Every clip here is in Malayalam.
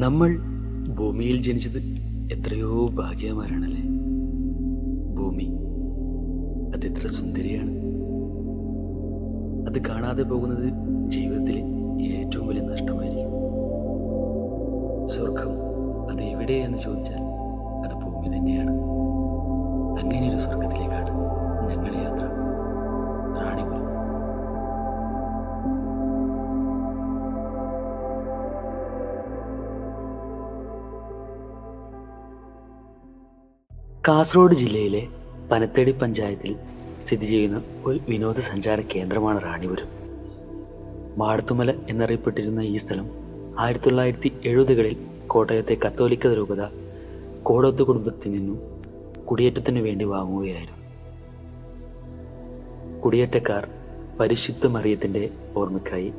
നമ്മൾ ഭൂമിയിൽ ജനിച്ചത് എത്രയോ ഭാഗ്യവാന്മാരാണല്ലേ. ഭൂമി അതെത്ര സുന്ദരിയാണ്. അത് കാണാതെ പോകുന്നത് ജീവിതത്തിലെ ഏറ്റവും വലിയ നഷ്ടമായിരിക്കും. സ്വർഗം അത് എവിടെയെന്ന് ചോദിച്ചാൽ അത് ഭൂമി തന്നെയാണ്. അങ്ങനെയൊരു സ്വർഗത്തിലേക്കാണ് ഞങ്ങളുടെ യാത്ര. റാണിപുരം. കാസർഗോഡ് ജില്ലയിലെ പനത്തേടി പഞ്ചായത്തിൽ സ്ഥിതി ചെയ്യുന്ന ഒരു വിനോദസഞ്ചാര കേന്ദ്രമാണ് റാണിപുരം. മാടത്തുമല എന്നറിയപ്പെട്ടിരുന്ന ഈ സ്ഥലം 1970-കളിൽ കോട്ടയത്തെ കത്തോലിക്ക രൂപത കോടോത്ത് കുടുംബത്തിൽ നിന്നും കുടിയേറ്റത്തിനു വേണ്ടി വാങ്ങുകയായിരുന്നു. കുടിയേറ്റക്കാർ പരിശുദ്ധ മറിയത്തിൻ്റെ ഓർമ്മയ്ക്കായി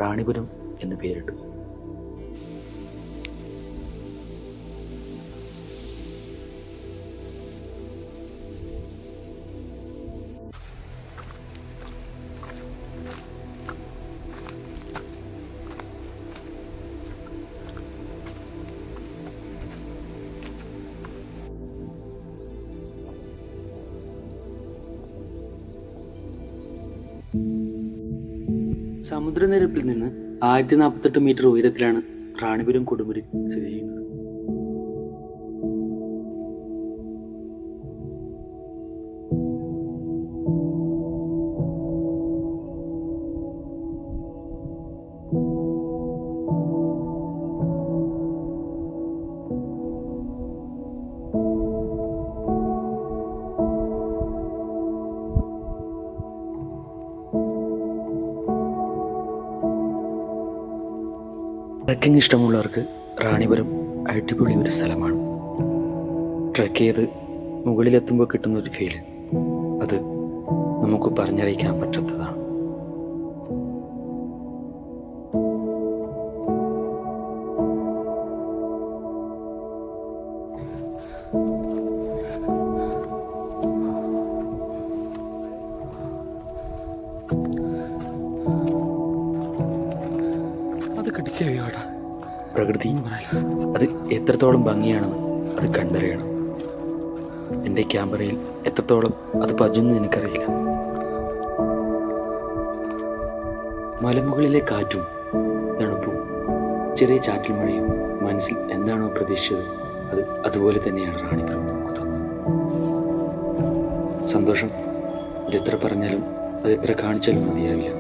റാണിപുരം എന്ന് പേരിട്ടു. സമുദ്രനിരപ്പിൽ നിന്ന് 1048 മീറ്റർ ഉയരത്തിലാണ് റാണിപുരം കൊടുമുടി സ്ഥിതി ചെയ്യുന്നത്. ട്രക്കിംഗ് ഇഷ്ടമുള്ളവർക്ക് റാണിപുരം അടിപൊളി ഒരു സ്ഥലമാണ്. ട്രക്ക് ചെയ്ത് മുകളിലെത്തുമ്പോൾ കിട്ടുന്നൊരു ഫീൽ അത് നമുക്ക് പറഞ്ഞറിയിക്കാൻ പറ്റാത്തതാണ്. പ്രകൃതി അത് എത്രത്തോളം ഭംഗിയാണെന്ന് അത് കണ്ടറിയണം. എൻ്റെ ക്യാമറയിൽ എത്രത്തോളം അത് പതിഞ്ഞെന്ന് എനിക്കറിയില്ല. മലമുകളിലെ കാറ്റും തണുപ്പും ചെറിയ ചാറ്റൽ മഴയും മനസ്സിൽ എന്താണോ പ്രതീക്ഷിച്ചത് അത് അതുപോലെ തന്നെയാണ് റാണിപുരം. സന്തോഷം അതെത്ര പറഞ്ഞാലും അതെത്ര കാണിച്ചാലും മതിയാവില്ല.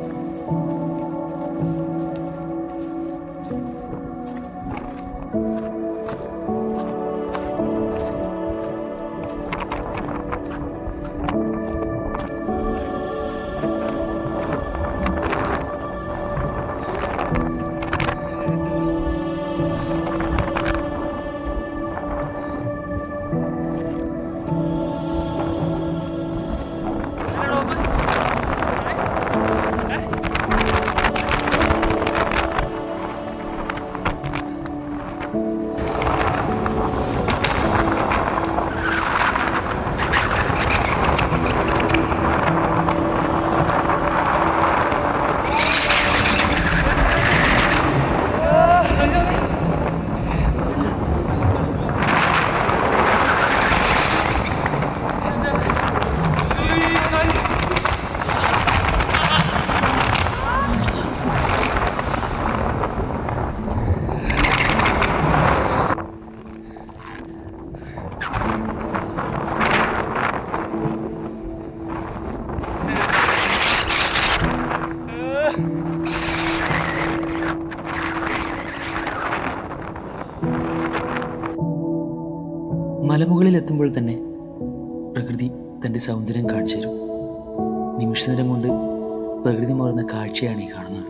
മലമുകളിൽ എത്തുമ്പോൾ തന്നെ പ്രകൃതി തൻ്റെ സൗന്ദര്യം കാണിച്ചു തരും. നിമിഷനേരം കൊണ്ട് പ്രകൃതി മാറുന്ന കാഴ്ചയാണ് ഈ കാണുന്നത്.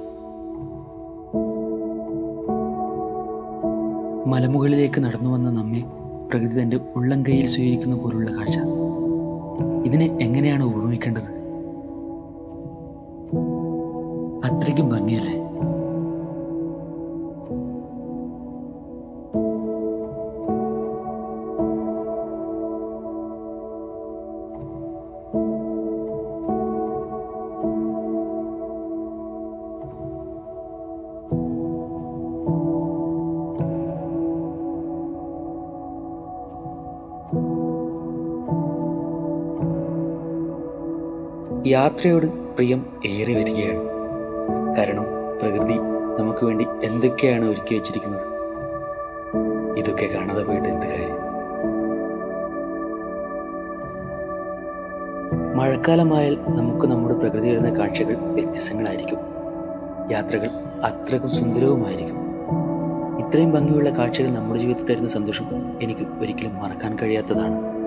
മലമുകളിലേക്ക് നടന്നു വന്ന നമ്മെ പ്രകൃതി തൻ്റെ ഉള്ളംകൈയിൽ സ്വീകരിക്കുന്ന പോലുള്ള കാഴ്ച. ഇതിനെ എങ്ങനെയാണ് ഉപമിക്കേണ്ടത്? അത്രയ്ക്കും ഭംഗിയല്ലേ. യാത്രയോട് പ്രിയം ഏറെ വരികയാണ്. കാരണം പ്രകൃതി നമുക്ക് വേണ്ടി എന്തൊക്കെയാണ് ഒരുക്കി വെച്ചിരിക്കുന്നത്. ഇതൊക്കെ കാണാതെ പോയിട്ട് എന്ത് കാര്യം. മഴക്കാലമായാൽ നമുക്ക് നമ്മുടെ പ്രകൃതി വരുന്ന കാഴ്ചകൾ വ്യത്യസ്തങ്ങളായിരിക്കും. യാത്രകൾ അത്രക്കും സുന്ദരവുമായിരിക്കും. ഇത്രയും ഭംഗിയുള്ള കാഴ്ചകൾ നമ്മുടെ ജീവിതത്തിൽ തരുന്ന സന്തോഷം എനിക്ക് ഒരിക്കലും മറക്കാൻ കഴിയാത്തതാണ്.